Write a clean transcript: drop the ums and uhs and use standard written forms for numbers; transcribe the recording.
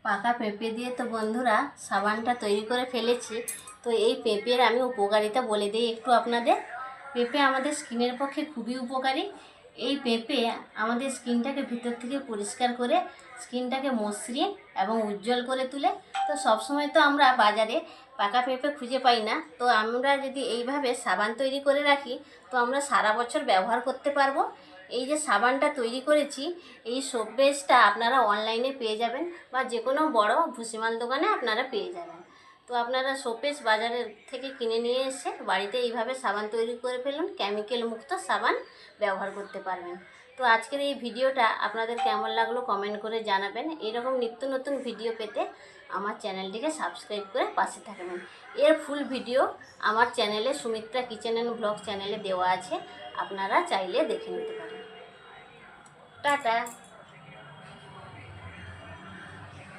পাকা পেঁপে দিয়ে তো বন্ধুরা সাবানটা তৈরি করে ফেলেছি। তো এই পেঁপের আমি উপকারিতা বলে দিই একটু আপনাদের। পেঁপে আমাদের স্কিনের পক্ষে খুবই উপকারী। এই পেঁপে আমাদের স্কিনটাকে ভিতর থেকে পরিষ্কার করে স্কিনটাকে মসৃণ এবং উজ্জ্বল করে তোলে। তো সবসময় তো আমরা বাজারে পাকা পেঁপে খুঁজে পাই না, তো আমরা যদি এইভাবে সাবান তৈরি করে রাখি তো আমরা সারা বছর ব্যবহার করতে পারবো। এই যে সাবানটা তৈরি করেছি, এই সোপ বেসটা আপনারা অনলাইনে পেয়ে যাবেন বা যে কোনো বড় ভুসিমাল দোকানে আপনারা পেয়ে যাবেন। তো আপনারা সোপ বেস বাজারের থেকে কিনে নিয়ে এসে বাড়িতে এইভাবে সাবান তৈরি করে ফেলুন, কেমিক্যাল মুক্ত সাবান ব্যবহার করতে পারবেন। তো আজকের এই ভিডিওটা আপনাদের কেমন লাগলো কমেন্ট করে জানাবেন। এরকম নিত্য নতুন ভিডিও পেতে আমার চ্যানেলটিকে সাবস্ক্রাইব করে পাশে থাকবেন। এর ফুল ভিডিও আমার চ্যানেলে সুমিত্রা কিচেন অ্যান্ড ব্লগ চ্যানেলে দেওয়া আছে, আপনারা চাইলে দেখে নিতে পারেন। টাটা।